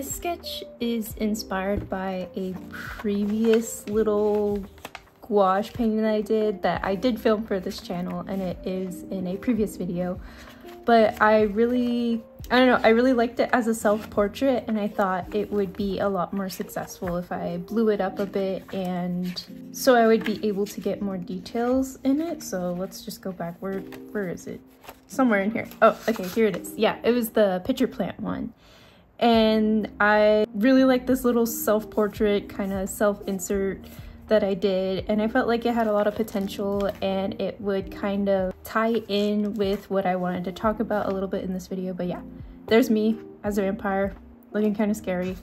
This sketch is inspired by a previous little gouache painting that I did film for this channel, and it is in a previous video. But I really liked it as a self-portrait, and I thought it would be a lot more successful if I blew it up a bit, and so I would be able to get more details in it. So let's just go back. Where is it? Somewhere in here. Oh, okay, here it is. Yeah, it was the pitcher plant one. And I really like this little self-portrait kind of self-insert that I did, and I felt like it had a lot of potential and it would kind of tie in with what I wanted to talk about a little bit in this video. But yeah, there's me as a vampire looking kind of scary,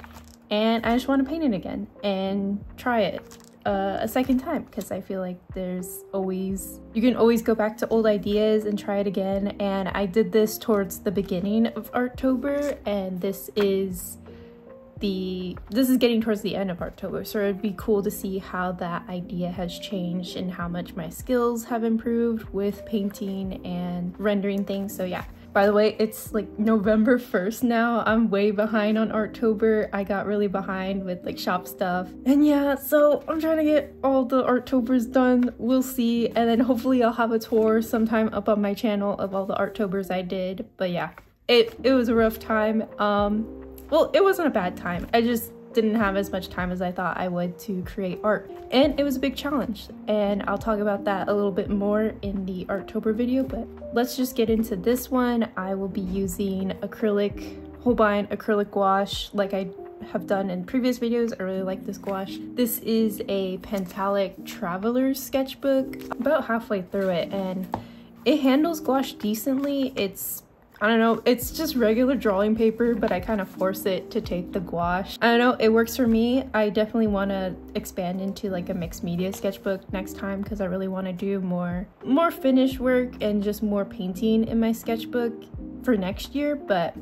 and I just want to paint it again and try it a second time, because I feel like you can always go back to old ideas and try it again. And I did this towards the beginning of Arttober, and this is getting towards the end of Arttober, so it'd be cool to see how that idea has changed and how much my skills have improved with painting and rendering things. So yeah, by the way, it's like November 1st now. I'm way behind on Arttober. I got really behind with like shop stuff, and yeah, so I'm trying to get all the Arttobers done. We'll see, and then hopefully I'll have a tour sometime up on my channel of all the Arttobers I did. But yeah, it was a rough time. Well, it wasn't a bad time. I just didn't have as much time as I thought I would to create art. And it was a big challenge. And I'll talk about that a little bit more in the Arttober video, but let's just get into this one. I will be using Holbein acrylic gouache like I have done in previous videos. I really like this gouache. This is a Pentalic Traveler's sketchbook. I'm about halfway through it, and it handles gouache decently. I don't know, it's just regular drawing paper, but I kind of force it to take the gouache. I don't know, it works for me. I definitely want to expand into like a mixed media sketchbook next time, because I really want to do more finished work and just more painting in my sketchbook for next year. But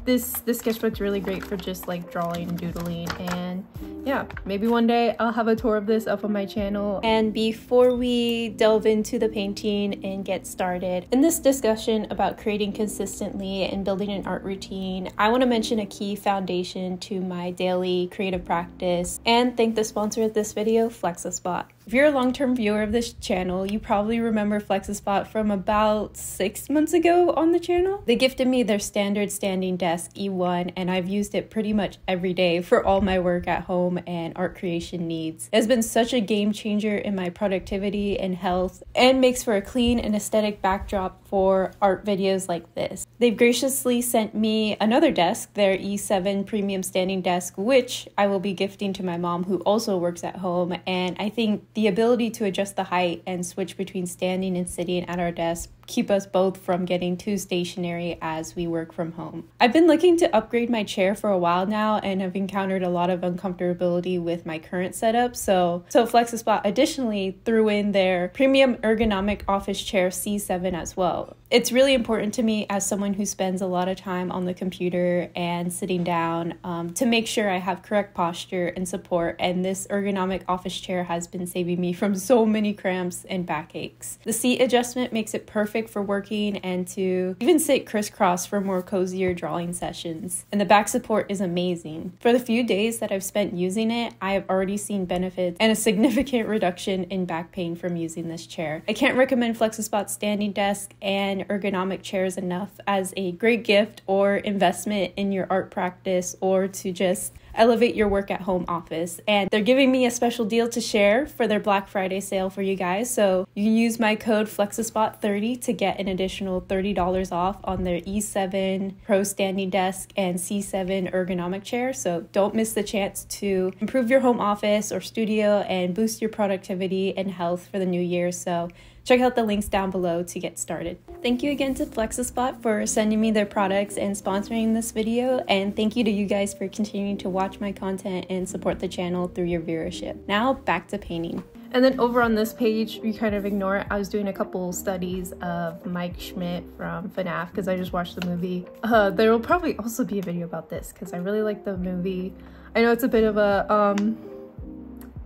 this sketchbook's really great for just like drawing and doodling, and yeah, maybe one day I'll have a tour of this up on my channel. And before we delve into the painting and get started in this discussion about creating consistently and building an art routine, I want to mention a key foundation to my daily creative practice and thank the sponsor of this video, FlexiSpot. If you're a long-term viewer of this channel, you probably remember FlexiSpot from about 6 months ago on the channel. They gifted me their standard standing desk E1, and I've used it pretty much every day for all my work at home and art creation needs. It has been such a game changer in my productivity and health, and makes for a clean and aesthetic backdrop for art videos like this. They've graciously sent me another desk, their E7 premium standing desk, which I will be gifting to my mom, who also works at home. And I think the ability to adjust the height and switch between standing and sitting at our desk keep us both from getting too stationary as we work from home. I've been looking to upgrade my chair for a while now, and have encountered a lot of uncomfortability with my current setup. So FlexiSpot additionally threw in their premium ergonomic office chair C7 as well. It's really important to me as someone who spends a lot of time on the computer and sitting down to make sure I have correct posture and support, and this ergonomic office chair has been saving me from so many cramps and backaches. The seat adjustment makes it perfect for working and to even sit crisscross for more cozier drawing sessions. And the back support is amazing. For the few days that I've spent using it, I have already seen benefits and a significant reduction in back pain from using this chair. I can't recommend FlexiSpot's standing desk and ergonomic chairs enough as a great gift or investment in your art practice, or to just elevate your work at home office. And they're giving me a special deal to share for their Black Friday sale for you guys. So you can use my code FlexiSpot30 to get an additional $30 off on their E7 Pro Standing Desk and C7 ergonomic chair. So don't miss the chance to improve your home office or studio and boost your productivity and health for the new year. So check out the links down below to get started. Thank you again to FlexiSpot for sending me their products and sponsoring this video, and thank you to you guys for continuing to watch my content and support the channel through your viewership. Now back to painting. And then over on this page, you kind of ignore it. I was doing a couple studies of Mike Schmidt from FNAF because I just watched the movie. There will probably also be a video about this because I really like the movie. I know it's a bit of a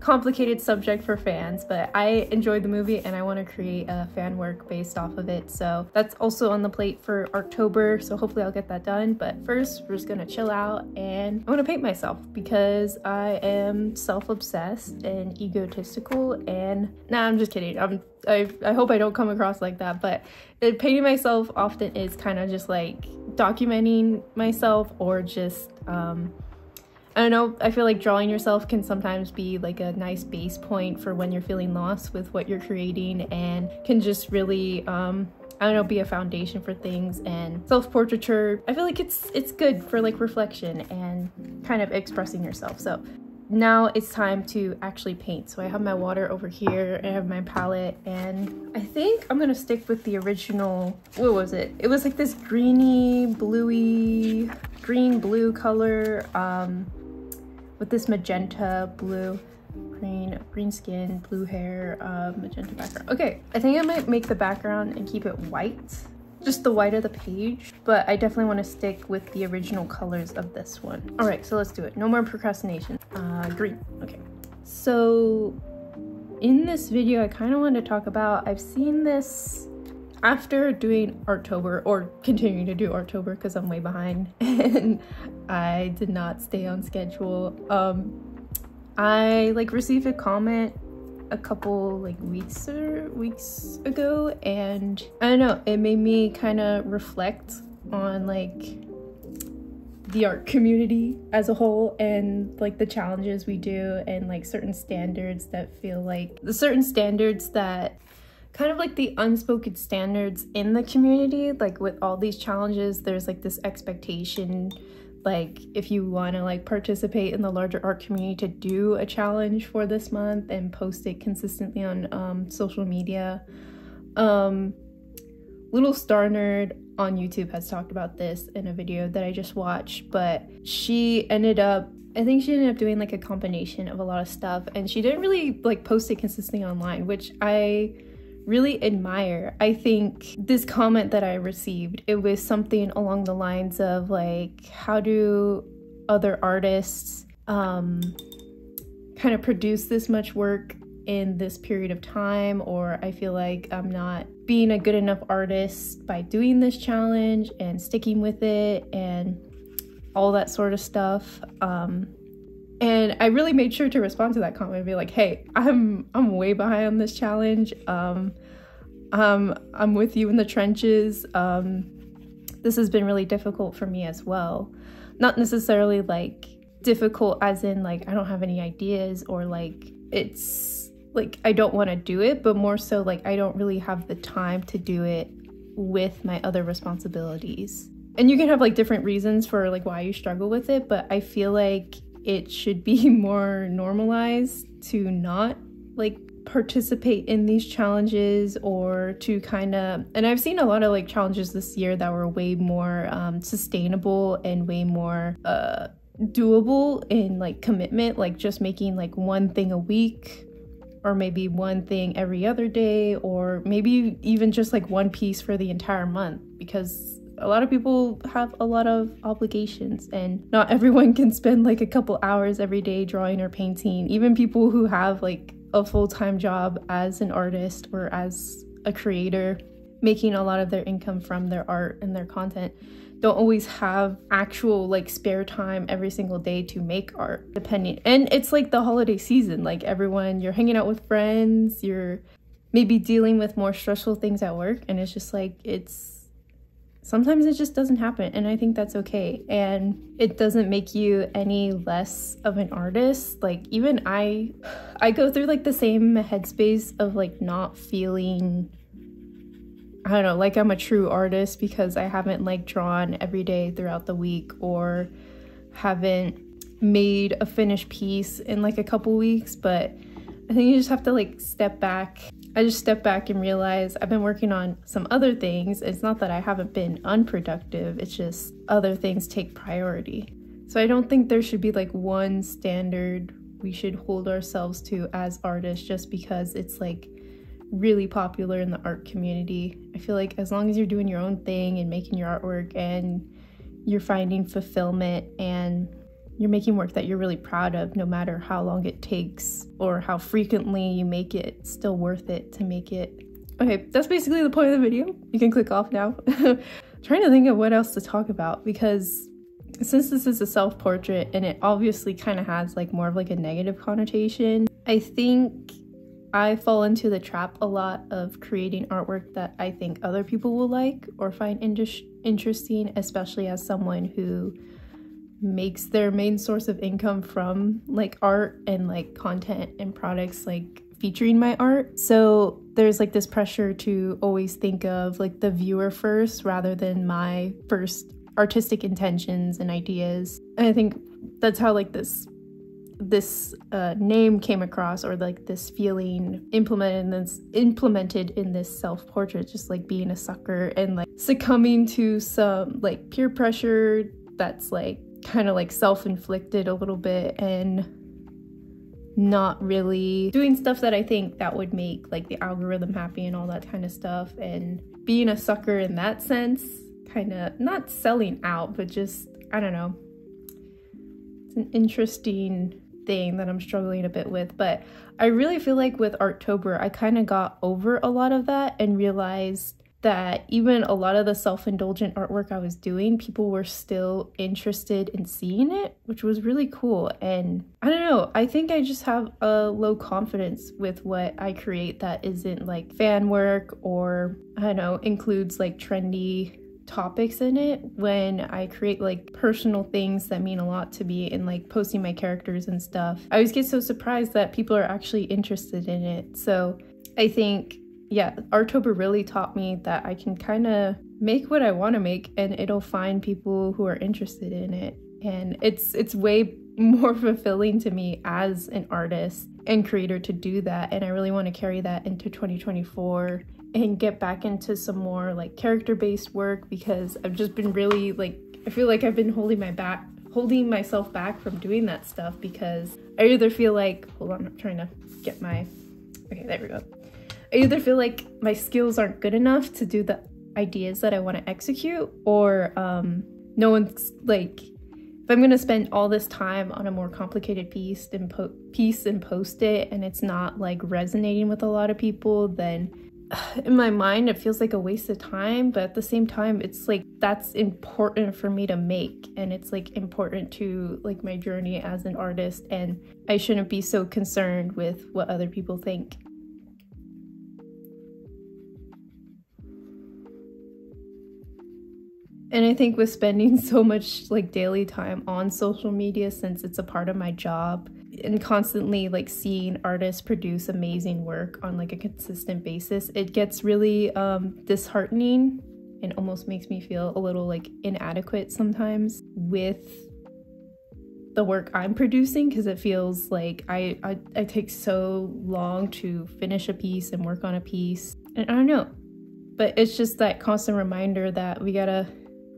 complicated subject for fans, but I enjoyed the movie and I want to create a fan work based off of it. So that's also on the plate for October. So hopefully I'll get that done. But first, we're just gonna chill out and I want to paint myself because I am self-obsessed and egotistical. And nah, I'm just kidding. I hope I don't come across like that, but painting myself often is kind of just like documenting myself, or just I don't know, I feel like drawing yourself can sometimes be like a nice base point for when you're feeling lost with what you're creating, and can just really I don't know, be a foundation for things. And self-portraiture, I feel like it's good for like reflection and kind of expressing yourself. So now it's time to actually paint. So I have my water over here, I have my palette, and I think I'm gonna stick with the original, what was it? It was like this greeny, bluey, green-blue color, with this magenta, blue, green skin, blue hair, magenta background. Okay, I think I might make the background and keep it white, just the white of the page, but I definitely want to stick with the original colors of this one. All right, so let's do it. No more procrastination. Green, okay. So in this video, I kind of want to talk about, I've seen this after doing Arttober, or continuing to do Arttober because I'm way behind and I did not stay on schedule. I like received a comment a couple like weeks ago, and I don't know, it made me kind of reflect on like the art community as a whole, and like the challenges we do, and like certain standards that feel like kind of like the unspoken standards in the community. Like with all these challenges, there's like this expectation, like if you want to like participate in the larger art community, to do a challenge for this month and post it consistently on social media. Little Star Nerd on YouTube has talked about this in a video that I just watched, but I think she ended up doing like a combination of a lot of stuff, and she didn't really like post it consistently online, which I really admire. I think this comment that I received, it was something along the lines of like, how do other artists kind of produce this much work in this period of time, or I feel like I'm not being a good enough artist by doing this challenge and sticking with it and all that sort of stuff. And I really made sure to respond to that comment and be like, hey, I'm way behind on this challenge. I'm with you in the trenches. This has been really difficult for me as well. Not necessarily like difficult as in like I don't have any ideas, or like it's like I don't want to do it, but more so like I don't really have the time to do it with my other responsibilities. And you can have like different reasons for like why you struggle with it, but I feel like it should be more normalized to not like participate in these challenges, or to kind of, and I've seen a lot of like challenges this year that were way more sustainable and way more doable in like commitment, like just making like one thing a week, or maybe one thing every other day, or maybe even just like one piece for the entire month, because a lot of people have a lot of obligations and not everyone can spend like a couple hours every day drawing or painting. Even people who have like a full-time job as an artist or as a creator, making a lot of their income from their art and their content, don't always have actual like spare time every single day to make art, depending. And it's like the holiday season, like everyone, you're hanging out with friends, you're maybe dealing with more stressful things at work, and it's just like sometimes it just doesn't happen, and I think that's okay. And it doesn't make you any less of an artist. Like even I go through like the same headspace of like not feeling, I don't know, like I'm a true artist because I haven't like drawn every day throughout the week, or haven't made a finished piece in like a couple weeks. But I think you just have to like step back. I just step back and realize I've been working on some other things. It's not that I haven't been unproductive, it's just other things take priority. So I don't think there should be like one standard we should hold ourselves to as artists just because it's like really popular in the art community. I feel like as long as you're doing your own thing and making your artwork and you're finding fulfillment and you're making work that you're really proud of, no matter how long it takes or how frequently you make it, it's still worth it to make it. Okay, that's basically the point of the video. You can click off now. Trying to think of what else to talk about, because since this is a self-portrait and it obviously kind of has like more of like a negative connotation, I think I fall into the trap a lot of creating artwork that I think other people will like or find interesting, especially as someone who makes their main source of income from like art and like content and products like featuring my art. So there's like this pressure to always think of like the viewer first rather than my first artistic intentions and ideas. And I think that's how like this name came across, or like this feeling implemented in this self-portrait, just like being a sucker and like succumbing to some like peer pressure that's like kind of like self-inflicted a little bit, and not really doing stuff that I think that would make like the algorithm happy and all that kind of stuff, and being a sucker in that sense, kind of not selling out, but just, I don't know, it's an interesting thing that I'm struggling a bit with. But I really feel like with Arttober I kind of got over a lot of that and realized that even a lot of the self-indulgent artwork I was doing, people were still interested in seeing it, which was really cool. And I don't know, I think I just have a low confidence with what I create that isn't like fan work, or I don't know, includes like trendy topics in it. When I create like personal things that mean a lot to me and like posting my characters and stuff, I always get so surprised that people are actually interested in it. So I think, yeah, Arttober really taught me that I can kind of make what I want to make and it'll find people who are interested in it. And it's way more fulfilling to me as an artist and creator to do that. And I really want to carry that into 2024 and get back into some more like character-based work, because I've just been really like, I feel like I've been holding myself back from doing that stuff, because I either feel like, hold on, I'm trying to get my, okay, there we go. I either feel like my skills aren't good enough to do the ideas that I want to execute, or no one's like, if I'm going to spend all this time on a more complicated piece and post it and it's not like resonating with a lot of people, then in my mind it feels like a waste of time. But at the same time, it's like that's important for me to make, and it's like important to like my journey as an artist, and I shouldn't be so concerned with what other people think. And I think with spending so much like daily time on social media, since it's a part of my job, and constantly like seeing artists produce amazing work on like a consistent basis, it gets really disheartening and almost makes me feel a little like inadequate sometimes with the work I'm producing, because it feels like I take so long to finish a piece and work on a piece. And I don't know, but it's just that constant reminder that we gotta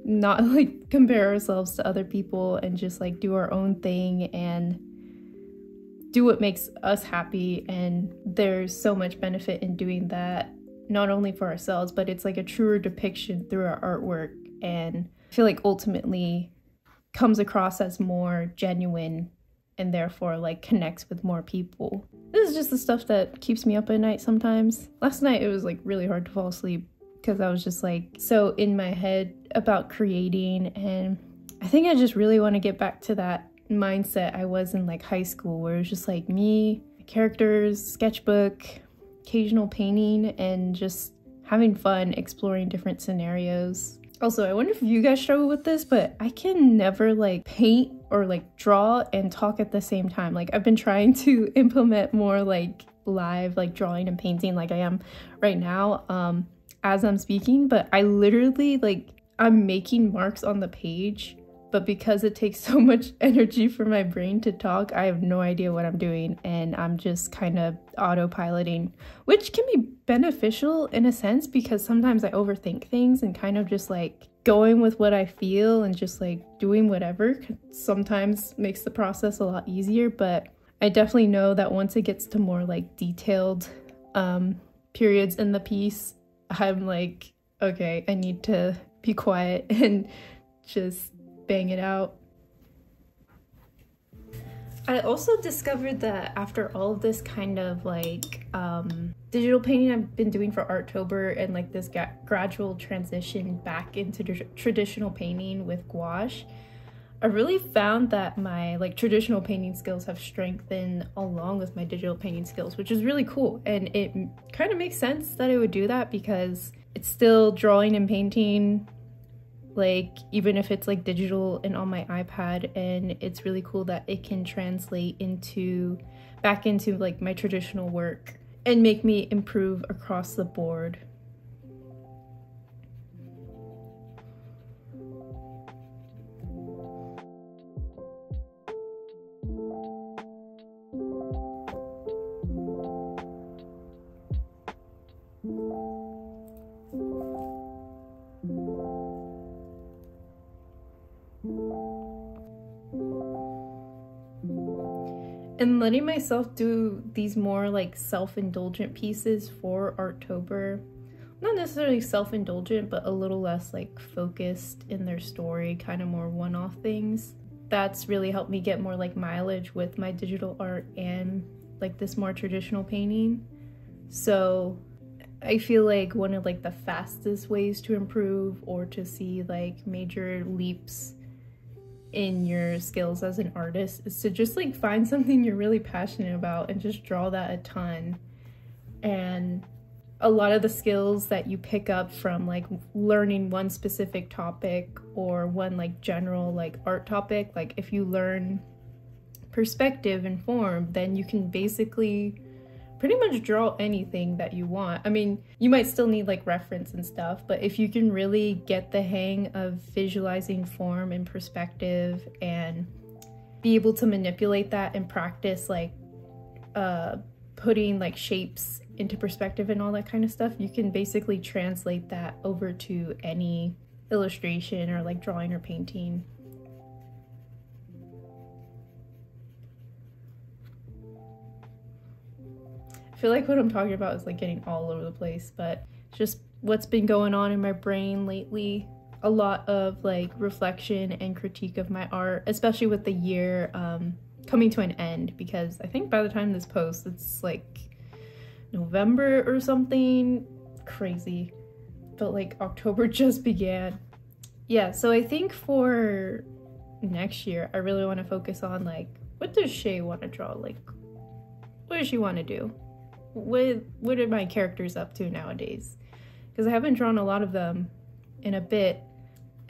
not like compare ourselves to other people and just like do our own thing and do what makes us happy. And there's so much benefit in doing that, not only for ourselves, but it's like a truer depiction through our artwork, and I feel like ultimately comes across as more genuine and therefore like connects with more people. This is just the stuff that keeps me up at night sometimes. Last night it was like really hard to fall asleep because I was just like so in my head about creating, and I think I just really want to get back to that mindset I was in like high school, where it was just like me, characters, sketchbook, occasional painting, and just having fun exploring different scenarios. Also, I wonder if you guys struggle with this, but I can never like paint or like draw and talk at the same time. Like I've been trying to implement more like live like drawing and painting like I am right now as I'm speaking, but I literally like I'm making marks on the page, but because it takes so much energy for my brain to talk, I have no idea what I'm doing, and I'm just kind of autopiloting, which can be beneficial in a sense, because sometimes I overthink things, and kind of just like going with what I feel and just like doing whatever sometimes makes the process a lot easier. But I definitely know that once it gets to more like detailed periods in the piece, I'm like, okay, I need to be quiet and just bang it out. I also discovered that after all of this kind of like digital painting I've been doing for Arttober and like this gradual transition back into traditional painting with gouache, I really found that my like traditional painting skills have strengthened along with my digital painting skills, which is really cool. And it kind of makes sense that I would do that because it's still drawing and painting, like even if it's like digital and on my iPad, and it's really cool that it can translate into back into like my traditional work and make me improve across the board. And letting myself do these more like self-indulgent pieces for Arttober, not necessarily self-indulgent, but a little less like focused in their story, kind of more one-off things. That's really helped me get more like mileage with my digital art and like this more traditional painting. So I feel like one of like the fastest ways to improve or to see like major leaps in your skills as an artist is to just like find something you're really passionate about and just draw that a ton. And a lot of the skills that you pick up from like learning one specific topic or one like general like art topic, like if you learn perspective and form, then you can basically pretty much draw anything that you want. I mean, you might still need like reference and stuff, but if you can really get the hang of visualizing form and perspective and be able to manipulate that and practice like putting like shapes into perspective and all that kind of stuff, you can basically translate that over to any illustration or like drawing or painting. I feel like what I'm talking about is like getting all over the place, but it's just what's been going on in my brain lately. A lot of like reflection and critique of my art, especially with the year coming to an end, because I think by the time this posts, it's like November or something crazy. But like October just began. Yeah, so I think for next year, I really want to focus on like, what does Shay want to draw? Like, what does she want to do? What are my characters up to nowadays? Because I haven't drawn a lot of them in a bit,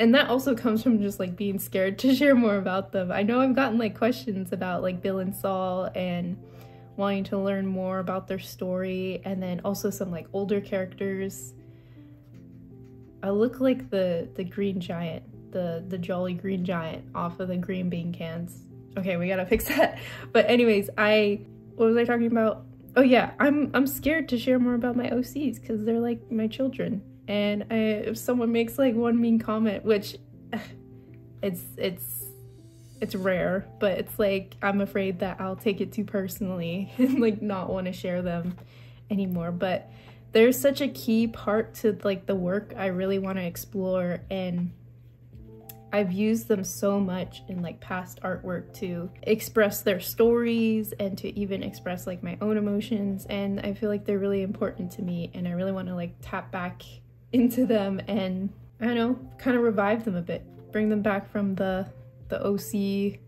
and that also comes from just like being scared to share more about them. I know I've gotten like questions about like Bill and Saul and wanting to learn more about their story, and then also some like older characters. I look like the green giant, the jolly green giant off of the green bean cans. Okay, we gotta fix that. But anyways, what was I talking about? Oh yeah, I'm scared to share more about my OCs because they're like my children. And if someone makes like one mean comment, which it's rare, but it's like I'm afraid that I'll take it too personally and like not want to share them anymore. But there's such a key part to like the work I really want to explore, and I've used them so much in like past artwork to express their stories and to even express like my own emotions, and I feel like they're really important to me, and I really want to like tap back into them and, I don't know, kind of revive them a bit, bring them back from the OC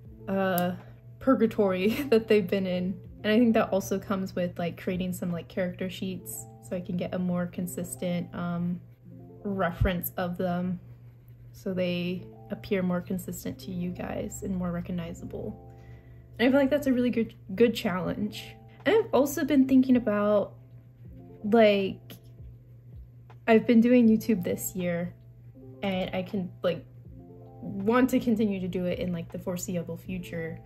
purgatory that they've been in. And I think that also comes with like creating some like character sheets so I can get a more consistent reference of them, so they appear more consistent to you guys and more recognizable. And I feel like that's a really good challenge. And I've also been thinking about, like, I've been doing YouTube this year, and I can like want to continue to do it in like the foreseeable future,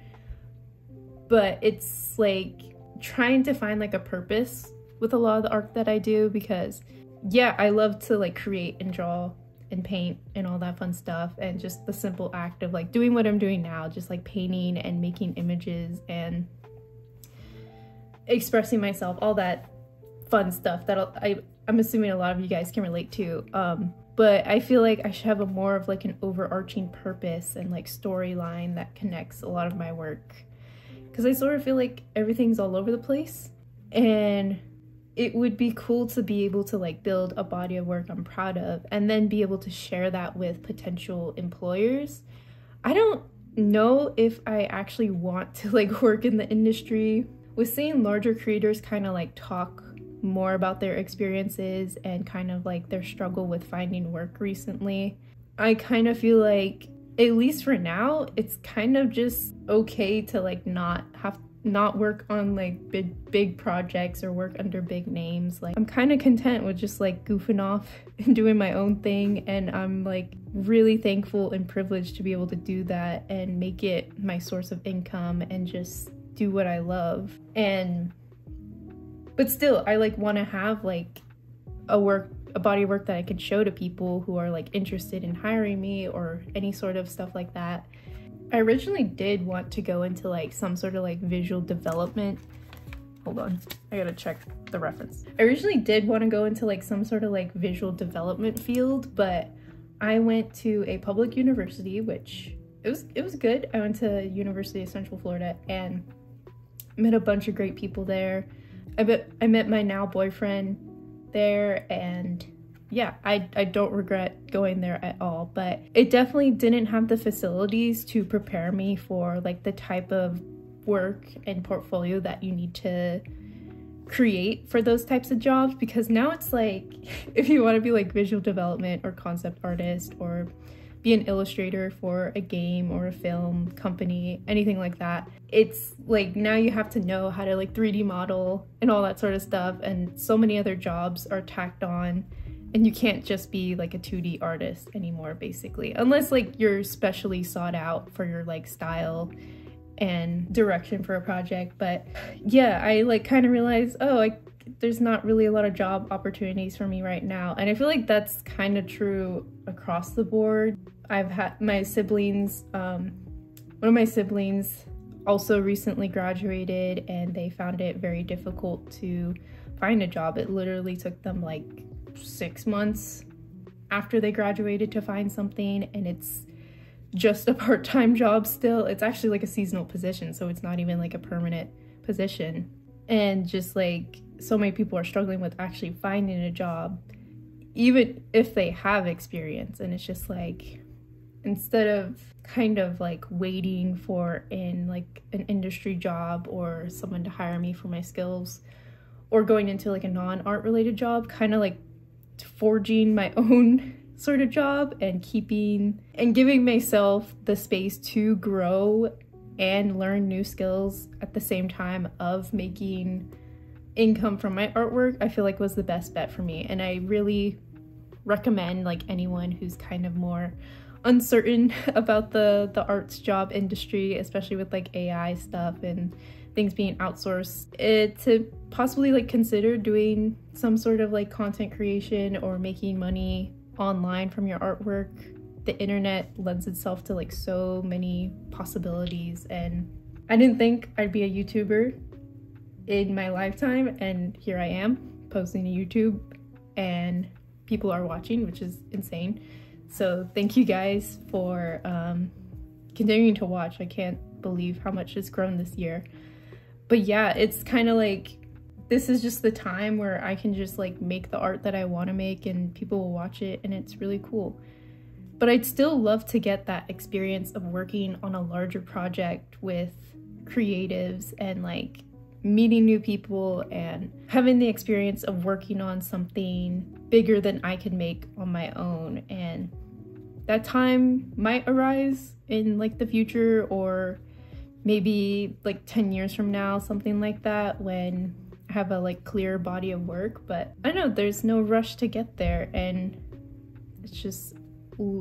but it's like trying to find like a purpose with a lot of the art that I do, because yeah, I love to like create and draw and paint and all that fun stuff, and just the simple act of like doing what I'm doing now, just like painting and making images and expressing myself, all that fun stuff that I'm assuming a lot of you guys can relate to. But I feel like I should have a more of like an overarching purpose and like storyline that connects a lot of my work, because I sort of feel like everything's all over the place, and it would be cool to be able to like build a body of work I'm proud of and then be able to share that with potential employers. I don't know if I actually want to like work in the industry. With seeing larger creators kind of like talk more about their experiences and kind of like their struggle with finding work recently, I kind of feel like, at least for now, it's kind of just okay to like not work on like big projects or work under big names. Like, I'm kind of content with just like goofing off and doing my own thing, and I'm like really thankful and privileged to be able to do that and make it my source of income and just do what I love. But still, I like want to have like a body of work that I can show to people who are like interested in hiring me or any sort of stuff like that. I originally did want to go into like some sort of like visual development. Hold on, I gotta check the reference. I originally did want to go into like some sort of like visual development field, but I went to a public university, which it was good. I went to University of Central Florida and met a bunch of great people there. I met my now boyfriend there, and yeah, I don't regret going there at all, but it definitely didn't have the facilities to prepare me for like the type of work and portfolio that you need to create for those types of jobs. Because now it's like, if you want to be like visual development or concept artist or be an illustrator for a game or a film company, anything like that, it's like now you have to know how to like 3D model and all that sort of stuff, and so many other jobs are tacked on, and you can't just be like a 2D artist anymore, basically, unless like you're specially sought out for your like style and direction for a project. But yeah, I like kind of realized, oh, there's not really a lot of job opportunities for me right now. And I feel like that's kind of true across the board. I've had my siblings, one of my siblings also recently graduated, and they found it very difficult to find a job. It literally took them like 6 months after they graduated to find something, and it's just a part-time job still. It's actually like a seasonal position, so it's not even like a permanent position. And just like so many people are struggling with actually finding a job, even if they have experience. And it's just like, instead of kind of like waiting for like an industry job or someone to hire me for my skills, or going into like a non-art related job, kind of like forging my own sort of job and giving myself the space to grow and learn new skills at the same time of making income from my artwork, I feel like was the best bet for me. And I really recommend like anyone who's kind of more uncertain about the arts job industry, especially with like AI stuff and things being outsourced, to possibly like consider doing some sort of like content creation or making money online from your artwork. The internet lends itself to like so many possibilities, and I didn't think I'd be a YouTuber in my lifetime, and here I am posting to YouTube and people are watching, which is insane. So thank you guys for continuing to watch. I can't believe how much has grown this year. But yeah, it's kind of like, this is just the time where I can just like make the art that I want to make and people will watch it, and it's really cool. But I'd still love to get that experience of working on a larger project with creatives and like meeting new people and having the experience of working on something bigger than I could make on my own. And that time might arise in like the future, or maybe like 10 years from now, something like that, when I have a like clear body of work. But I know there's no rush to get there, and it's just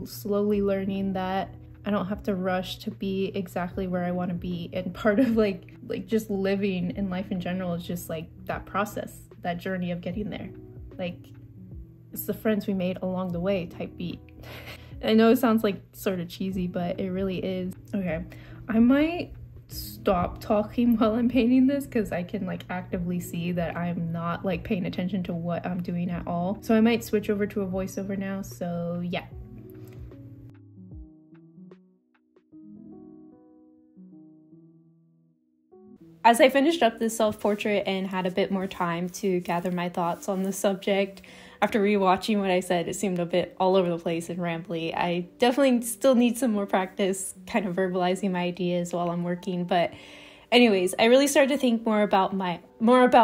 slowly learning that I don't have to rush to be exactly where I want to be. And part of like just living in life in general is just like that process, that journey of getting there. Like, it's the friends we made along the way type beat. I know it sounds like sort of cheesy, but it really is. Okay, I might stop talking while I'm painting this because I can like actively see that I'm not like paying attention to what I'm doing at all. So I might switch over to a voiceover now. So yeah. as I finished up this self-portrait and had a bit more time to gather my thoughts on the subject, after rewatching what I said, it seemed a bit all over the place and rambly. I definitely still need some more practice kind of verbalizing my ideas while I'm working. But anyways, I really started to think more about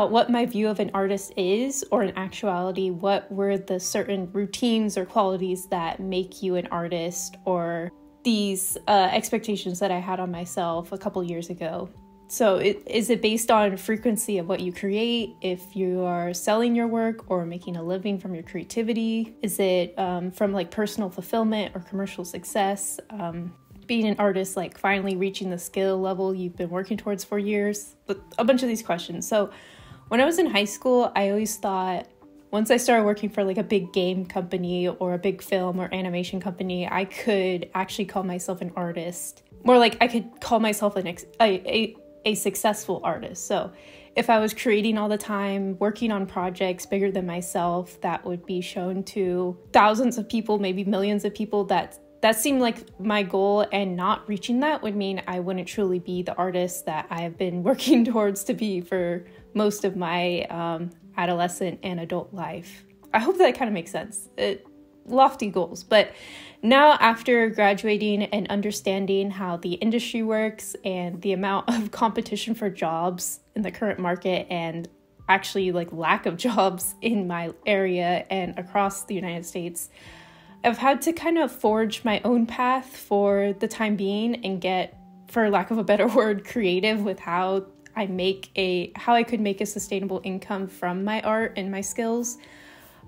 what my view of an artist is, or in actuality, what were the certain routines or qualities that make you an artist, or these expectations that I had on myself a couple years ago. So is it based on frequency of what you create, if you are selling your work or making a living from your creativity? Is it from like personal fulfillment or commercial success? Being an artist, like finally reaching the skill level you've been working towards for years? But a bunch of these questions. So when I was in high school, I always thought once I started working for like a big game company or a big film or animation company, I could actually call myself an artist. More like I could call myself a successful artist. So if I was creating all the time, working on projects bigger than myself that would be shown to thousands of people, maybe millions of people, that seemed like my goal, and not reaching that would mean I wouldn't truly be the artist that I have been working towards to be for most of my adolescent and adult life. I hope that kind of makes sense. Lofty goals. But now, after graduating and understanding how the industry works and the amount of competition for jobs in the current market, and actually like lack of jobs in my area and across the United States, I've had to kind of forge my own path for the time being and get, for lack of a better word, creative with how I could make a sustainable income from my art and my skills.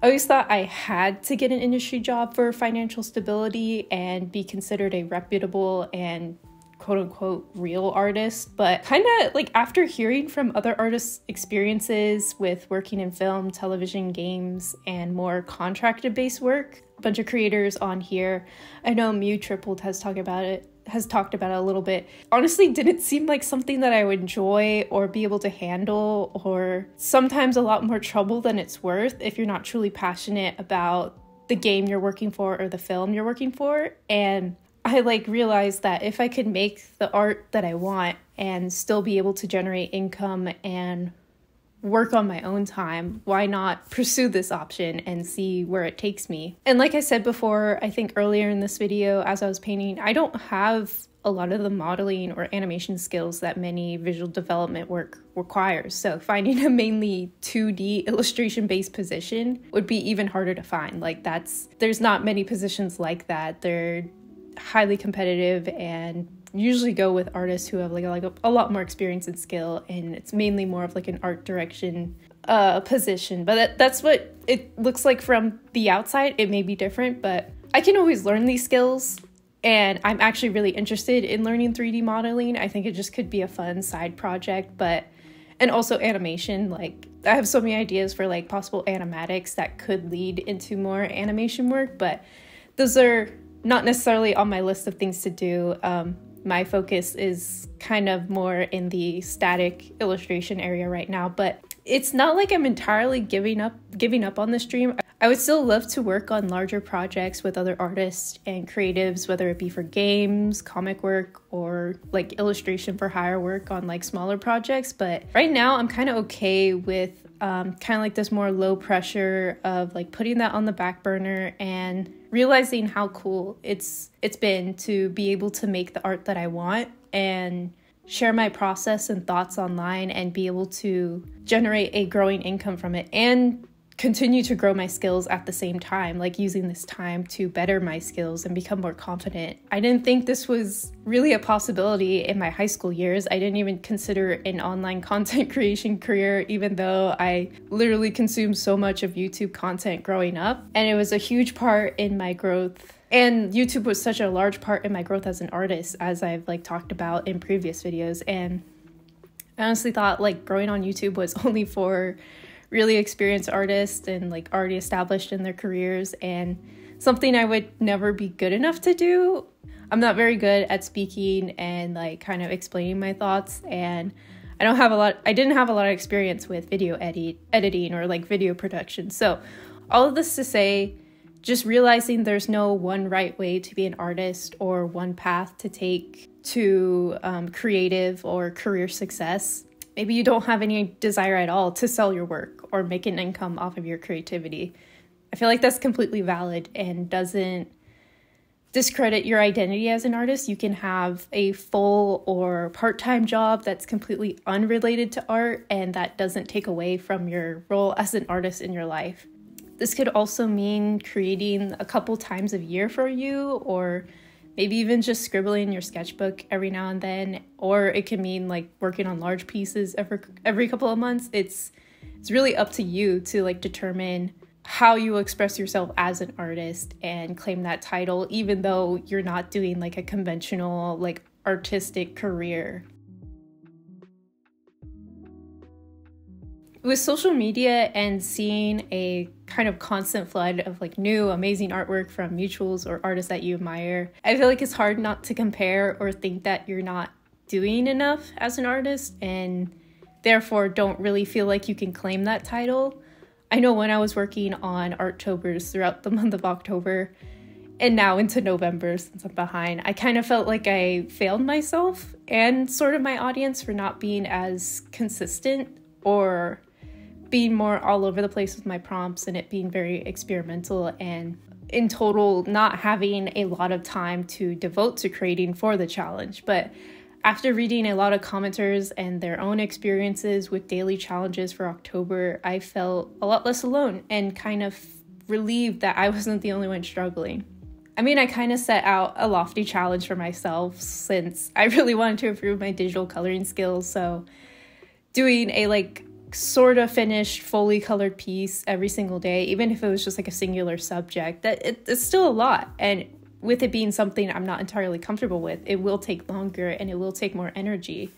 I always thought I had to get an industry job for financial stability and be considered a reputable and quote unquote real artist. But kind of like after hearing from other artists' experiences with working in film, television, games, and more contracted based work, a bunch of creators on here, I know Mew Tripled has talked about it a little bit, honestly didn't seem like something that I would enjoy or be able to handle, or sometimes a lot more trouble than it's worth if you're not truly passionate about the game you're working for or the film you're working for. And I realized that if I could make the art that I want and still be able to generate income and work on my own time, why not pursue this option and see where it takes me? And like I said before, I think earlier in this video, as I was painting, I don't have a lot of the modeling or animation skills that many visual development work requires. So finding a mainly 2D illustration-based position would be even harder to find. There's not many positions like that. They're highly competitive and usually go with artists who have a lot more experience and skill, and it's mainly more of an art direction position. But that's what it looks like from the outside. It may be different, but I can always learn these skills, and I'm actually really interested in learning 3D modeling. I think it just could be a fun side project, and also animation. I have so many ideas for possible animatics that could lead into more animation work, but those are not necessarily on my list of things to do. My focus is kind of more in the static illustration area right now, but it's not like I'm entirely giving up on this dream. I would still love to work on larger projects with other artists and creatives, whether it be for games, comic work, or illustration for hire work on smaller projects. But right now I'm kind of okay with this more low pressure of putting that on the back burner and realizing how cool it's been to be able to make the art that I want and share my process and thoughts online and be able to generate a growing income from it and continue to grow my skills at the same time, using this time to better my skills and become more confident. I didn't think this was really a possibility in my high school years. I didn't even consider an online content creation career, even though I literally consumed so much of YouTube content growing up. And it was a huge part in my growth. And YouTube was such a large part in my growth as an artist, as I've talked about in previous videos. And I honestly thought growing on YouTube was only for really experienced artists and already established in their careers, and something I would never be good enough to do. I'm not very good at speaking and kind of explaining my thoughts, and I didn't have a lot of experience with video editing or video production. So all of this to say, just realizing there's no one right way to be an artist or one path to take to creative or career success. maybe you don't have any desire at all to sell your work or make an income off of your creativity. I feel like that's completely valid and doesn't discredit your identity as an artist. You can have a full or part-time job that's completely unrelated to art, and that doesn't take away from your role as an artist in your life. This could also mean creating a couple times a year for you, or maybe even just scribbling in your sketchbook every now and then, or it can mean like working on large pieces every couple of months. It's really up to you to like determine how you express yourself as an artist and claim that title, even though you're not doing like a conventional like artistic career. With social media and seeing a kind of constant flood of like new amazing artwork from mutuals or artists that you admire, I feel like it's hard not to compare or think that you're not doing enough as an artist and therefore don't really feel like you can claim that title. I know when I was working on Artobers throughout the month of October and now into November, since I'm behind, I kind of felt like I failed myself and sort of my audience for not being as consistent or being more all over the place with my prompts and it being very experimental, and in total not having a lot of time to devote to creating for the challenge. But after reading a lot of commenters and their own experiences with daily challenges for October, I felt a lot less alone and kind of relieved that I wasn't the only one struggling. I mean, I kind of set out a lofty challenge for myself since I really wanted to improve my digital coloring skills. So doing a like sort of finished, fully colored piece every single day, even if it was just like a singular subject, it's still a lot. And with it being something I'm not entirely comfortable with, it will take longer and it will take more energy.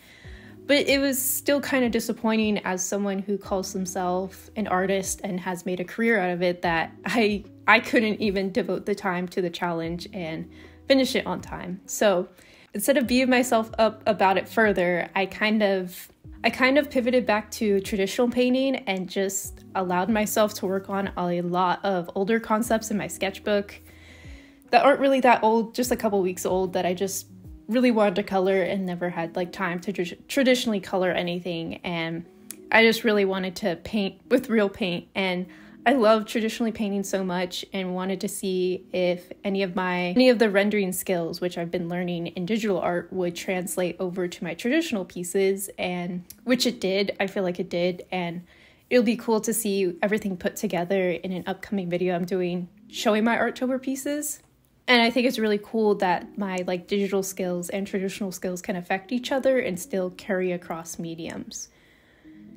But it was still kind of disappointing as someone who calls himself an artist and has made a career out of it that I couldn't even devote the time to the challenge and finish it on time. So instead of beating myself up about it further, I kind of pivoted back to traditional painting and just allowed myself to work on a lot of older concepts in my sketchbook that aren't really that old, just a couple weeks old, that I just really wanted to color and never had like time to traditionally color anything. And I just really wanted to paint with real paint. And I love traditionally painting so much and wanted to see if any of the rendering skills, which I've been learning in digital art, would translate over to my traditional pieces, and which it did. I feel like it did. And it'll be cool to see everything put together in an upcoming video I'm doing showing my Artober pieces. And I think it's really cool that my like digital skills and traditional skills can affect each other and still carry across mediums.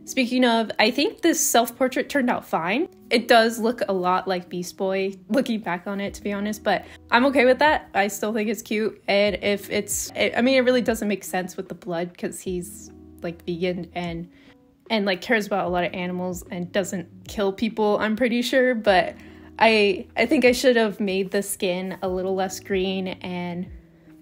Speaking of, I think this self-portrait turned out fine. It does look a lot like Beast Boy, looking back on it, to be honest, but I'm okay with that. I still think it's cute. And it really doesn't make sense with the blood because he's like vegan and like cares about a lot of animals and doesn't kill people, I'm pretty sure, but I think I should have made the skin a little less green and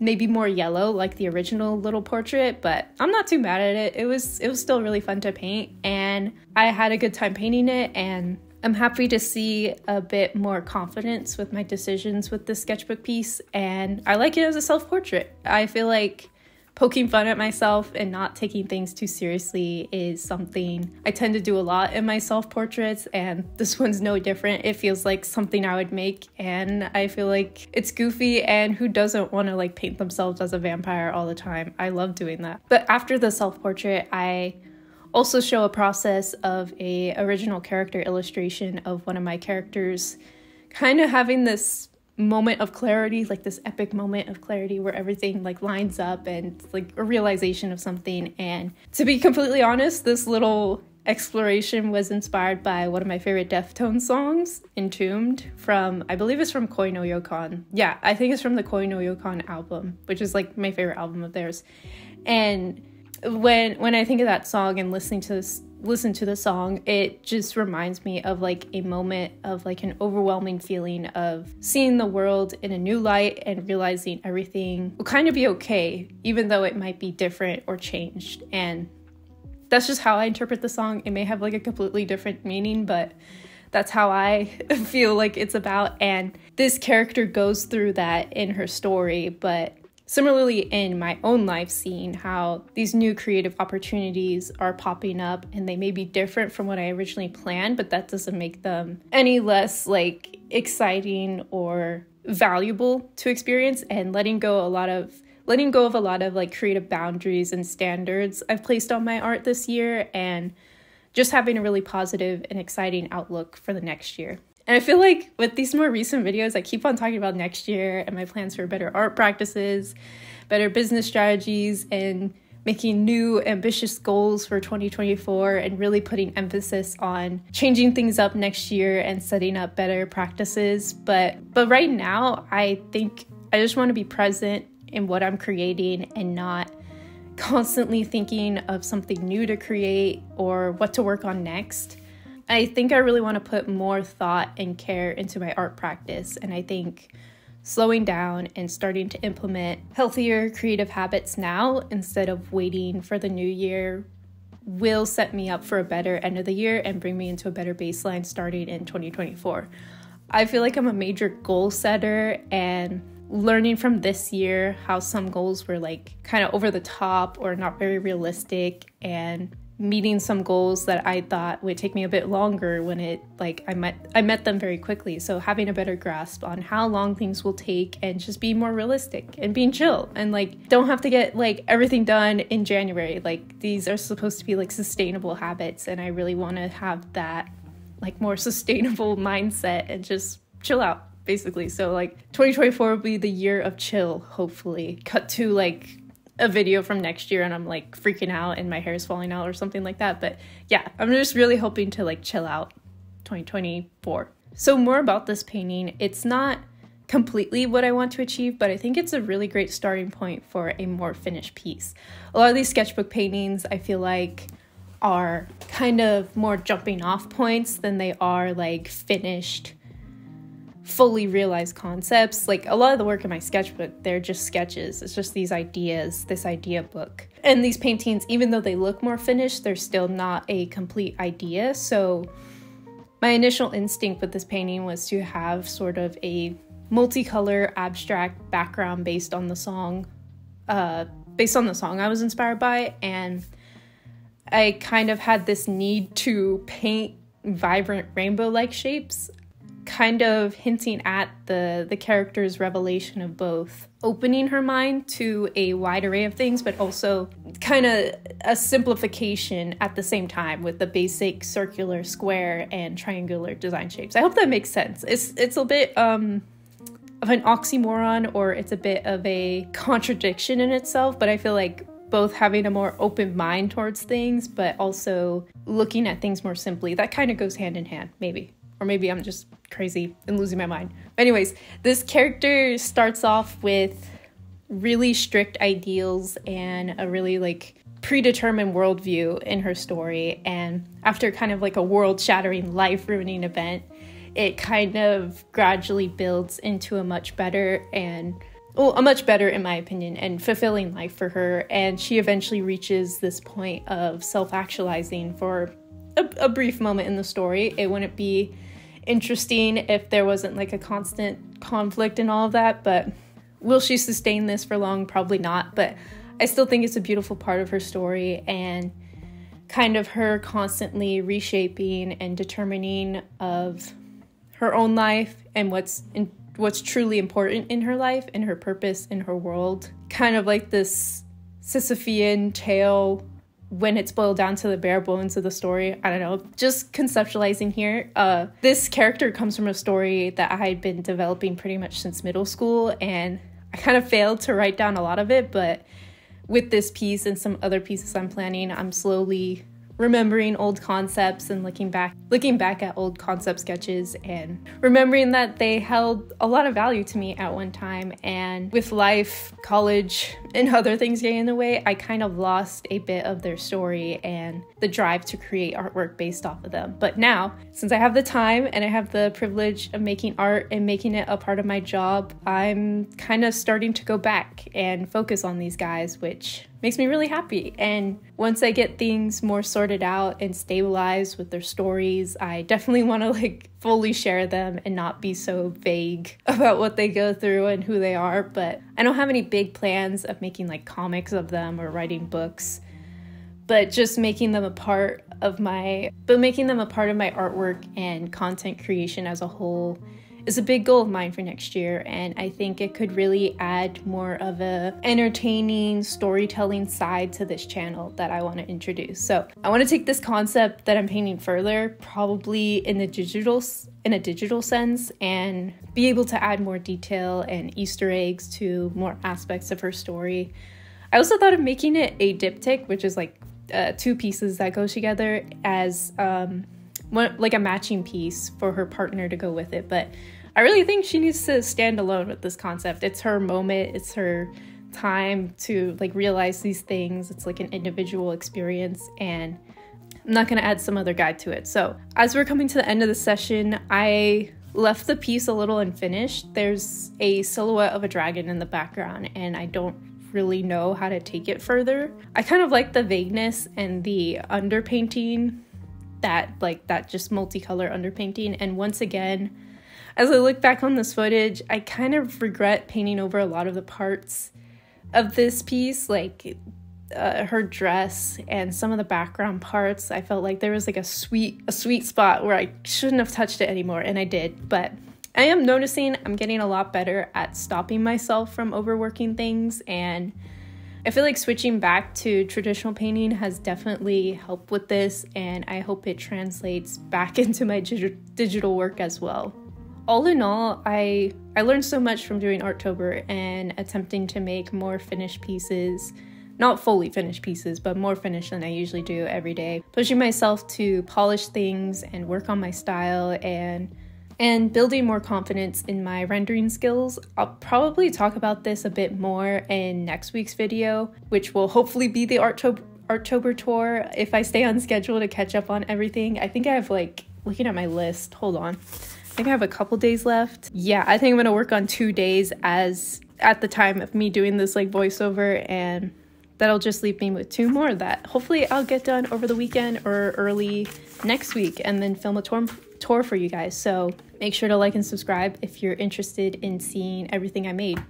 maybe more yellow like the original little portrait, but I'm not too mad at it. It was still really fun to paint and I had a good time painting it, and I'm happy to see a bit more confidence with my decisions with this sketchbook piece, and I like it as a self-portrait. I feel like poking fun at myself and not taking things too seriously is something I tend to do a lot in my self-portraits, and this one's no different. It feels like something I would make, and I feel like it's goofy, and who doesn't want to like paint themselves as a vampire all the time? I love doing that. But after the self-portrait, I also show a process of a original character illustration of one of my characters kind of having this moment of clarity, like this epic moment of clarity where everything like lines up and like a realization of something. And to be completely honest, this little exploration was inspired by one of my favorite Deftones songs, Entombed, from, I believe it's from Koi no Yokon. Yeah, I think it's from the Koi no Yokon album, which is like my favorite album of theirs. And when I think of that song and listen to the song, it just reminds me of like a moment of like an overwhelming feeling of seeing the world in a new light and realizing everything will kind of be okay, even though it might be different or changed. And that's just how I interpret the song. It may have like a completely different meaning, but that's how I feel like it's about. And this character goes through that in her story, but similarly in my own life, seeing how these new creative opportunities are popping up and they may be different from what I originally planned, but that doesn't make them any less like exciting or valuable to experience, and letting go of a lot of like creative boundaries and standards I've placed on my art this year, and just having a really positive and exciting outlook for the next year. And I feel like with these more recent videos, I keep on talking about next year and my plans for better art practices, better business strategies, and making new ambitious goals for 2024, and really putting emphasis on changing things up next year and setting up better practices. But right now, I think I just want to be present in what I'm creating and not constantly thinking of something new to create or what to work on next. I think I really want to put more thought and care into my art practice, and I think slowing down and starting to implement healthier creative habits now instead of waiting for the new year will set me up for a better end of the year and bring me into a better baseline starting in 2024. I feel like I'm a major goal setter, and learning from this year how some goals were like kind of over the top or not very realistic, and meeting some goals that I thought would take me a bit longer when I met them very quickly. So having a better grasp on how long things will take and just be more realistic and being chill, and like don't have to get like everything done in January. Like these are supposed to be like sustainable habits, and I really want to have that like more sustainable mindset and just chill out basically. So like 2024 will be the year of chill, hopefully. Cut to like a video from next year and I'm like freaking out and my hair is falling out or something like that. But yeah, I'm just really hoping to like chill out 2024. So more about this painting. It's not completely what I want to achieve, but I think it's a really great starting point for a more finished piece. A lot of these sketchbook paintings I feel like are kind of more jumping off points than they are like finished, fully realized concepts. Like a lot of the work in my sketchbook, they're just sketches. It's just these ideas, this idea book. And these paintings, even though they look more finished, they're still not a complete idea. So my initial instinct with this painting was to have sort of a multicolor abstract background based on the song I was inspired by. And I kind of had this need to paint vibrant rainbow-like shapes, kind of hinting at the character's revelation of both opening her mind to a wide array of things, but also kind of a simplification at the same time with the basic circular, square, and triangular design shapes. I hope that makes sense. It's a bit of an oxymoron, or it's a bit of a contradiction in itself, but I feel like both having a more open mind towards things, but also looking at things more simply, that kind of goes hand in hand, maybe. Or maybe I'm just crazy and losing my mind. But anyways, this character starts off with really strict ideals and a really like predetermined worldview in her story. And after kind of like a world-shattering, life-ruining event, it kind of gradually builds into a much better, in my opinion, and fulfilling life for her. And she eventually reaches this point of self-actualizing for a brief moment in the story. It wouldn't be interesting if there wasn't like a constant conflict and all of that, but will she sustain this for long? Probably not, but I still think it's a beautiful part of her story, and kind of her constantly reshaping and determining of her own life and what's truly important in her life and her purpose in her world. Kind of like this Sisyphean tale when it's boiled down to the bare bones of the story. I don't know, just conceptualizing here. This character comes from a story that I had been developing pretty much since middle school, and I kind of failed to write down a lot of it, but with this piece and some other pieces I'm planning, I'm slowly remembering old concepts and looking back at old concept sketches and remembering that they held a lot of value to me at one time. And with life, college, and other things getting in the way, I kind of lost a bit of their story and the drive to create artwork based off of them. But now, since I have the time and I have the privilege of making art and making it a part of my job, I'm kind of starting to go back and focus on these guys, which makes me really happy. And once I get things more sorted out and stabilized with their stories, I definitely want to like fully share them and not be so vague about what they go through and who they are. But I don't have any big plans of making like comics of them or writing books, but just making them a part of my artwork and content creation as a whole is a big goal of mine for next year. And I think it could really add more of a entertaining storytelling side to this channel that I want to introduce. So I want to take this concept that I'm painting further, probably in a digital sense, and be able to add more detail and Easter eggs to more aspects of her story. I also thought of making it a diptych, which is like two pieces that go together as like a matching piece for her partner to go with it. But I really think she needs to stand alone with this concept. It's her moment, it's her time to like realize these things. It's like an individual experience, and I'm not going to add some other guide to it. So as we're coming to the end of the session, I left the piece a little unfinished. There's a silhouette of a dragon in the background, and I don't really know how to take it further. I kind of like the vagueness and the underpainting, that just multicolor underpainting. And once again, as I look back on this footage, I kind of regret painting over a lot of the parts of this piece, like her dress and some of the background parts. I felt like there was like a sweet spot where I shouldn't have touched it anymore, and I did. But I am noticing I'm getting a lot better at stopping myself from overworking things, and I feel like switching back to traditional painting has definitely helped with this, and I hope it translates back into my digital work as well. All in all, I learned so much from doing Arttober and attempting to make more finished pieces. Not fully finished pieces, but more finished than I usually do every day. Pushing myself to polish things and work on my style and building more confidence in my rendering skills. I'll probably talk about this a bit more in next week's video, which will hopefully be the Arttober tour if I stay on schedule to catch up on everything. I think I have like, looking at my list, hold on. I think I have a couple days left. Yeah, I think I'm gonna work on 2 days as at the time of me doing this like voiceover, and that'll just leave me with 2 more that hopefully I'll get done over the weekend or early next week, and then film a tour for you guys. So make sure to like and subscribe if you're interested in seeing everything I made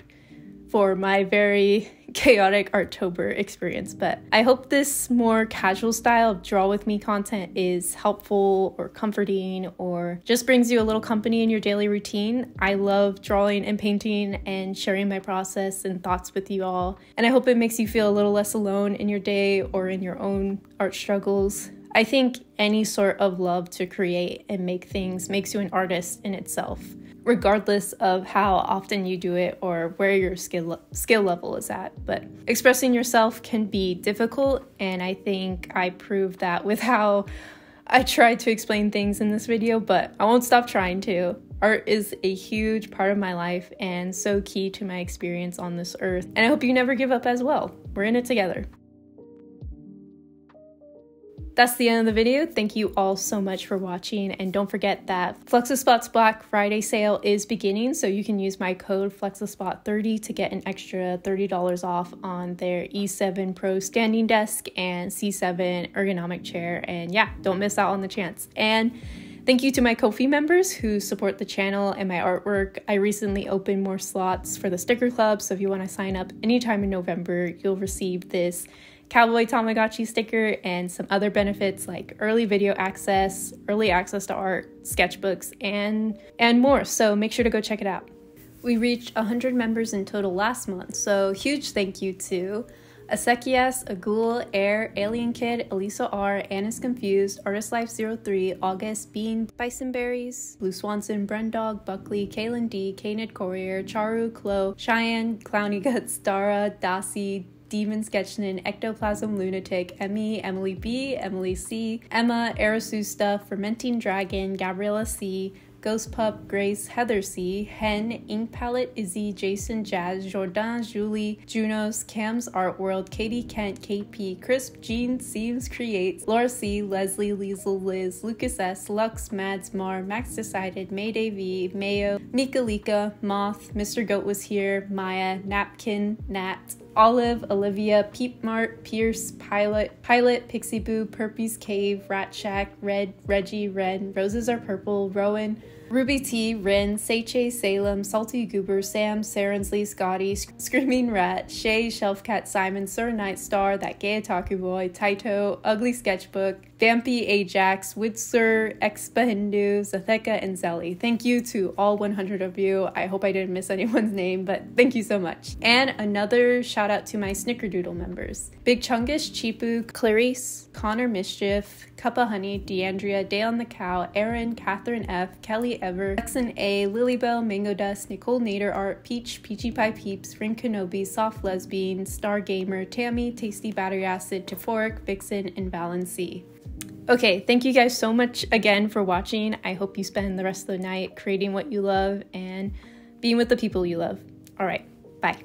for my very chaotic Arttober experience. But I hope this more casual style of draw with me content is helpful or comforting, or just brings you a little company in your daily routine. I love drawing and painting and sharing my process and thoughts with you all, and I hope it makes you feel a little less alone in your day or in your own art struggles. I think any sort of love to create and make things makes you an artist in itself, regardless of how often you do it or where your skill level is at. But expressing yourself can be difficult, and I think I proved that with how I tried to explain things in this video, but I won't stop trying to. Art is a huge part of my life and so key to my experience on this earth, and I hope you never give up as well. We're in it together. That's the end of the video. Thank you all so much for watching, and don't forget that Fluxaspot's Black Friday sale is beginning, so you can use my code FLUXASPOT30 to get an extra $30 off on their E7 Pro standing desk and C7 ergonomic chair, and yeah, don't miss out on the chance. And thank you to my Ko-fi members who support the channel and my artwork. I recently opened more slots for the sticker club, so if you want to sign up anytime in November, you'll receive this Cowboy Tamagotchi sticker and some other benefits like early video access, early access to art, sketchbooks, and more. So make sure to go check it out. We reached 100 members in total last month, so huge thank you to Asekias, Agul, Air, Alien Kid, Elisa R, Anna's Confused, Artist Life 03, August, Bean, Bisonberries, Blue Swanson, Brendog, Buckley, Kaylin D, Kaned Courier, Charu, Chloe, Cheyenne, Clowny Guts, Dara, Dasi, Demon Sketchnin, Ectoplasm Lunatic, Emmy, Emily B, Emily C, Emma, Arasusta, Fermenting Dragon, Gabriella C, Ghost Pup, Grace, Heather C, Hen, Ink Palette, Izzy, Jason, Jazz, Jordan, Julie, Junos, Cam's Art World, Katie Kent, KP, Crisp, Jean, Seems Creates, Laura C, Leslie, Liesel, Liz, Lucas S, Lux, Mads, Mar, Max Decided, Mayday V, Mayo, Mika Lika, Moth, Mr. Goat Was Here, Maya, Napkin, Nat, Olive, Olivia, Peep Mart, Pierce, Pilot, Pixie Boo, Perpy's Cave, Rat Shack, Red, Reggie, Ren, Roses Are Purple, Rowan, Ruby T, Rin, Seiche, Salem, Salty Goober, Sam, Sarensley, Scotty, Screaming Rat, Shay, Shelf Cat, Simon, Sir Night Star, That Gay Otaku Boy, Taito, Ugly Sketchbook, Vampy, Ajax, Witzer, Expa Hindu, Zatheka, and Zelly. Thank you to all 100 of you. I hope I didn't miss anyone's name, but thank you so much. And another shout out to my Snickerdoodle members. Big Chungus, Chipu, Clarice, Connor Mischief, Cuppa Honey, Deandria, Day on the Cow, Erin, Catherine F, Kelly Ever, Texan A, Lilybell, Mango Dust, Nicole Nader Art, Peach, Peachy Pie Peeps, Ring Kenobi, Soft Lesbian, Star Gamer, Tammy, Tasty Battery Acid, Tephoric, Vixen, and Valency. Okay, thank you guys so much again for watching. I hope you spend the rest of the night creating what you love and being with the people you love. All right, bye.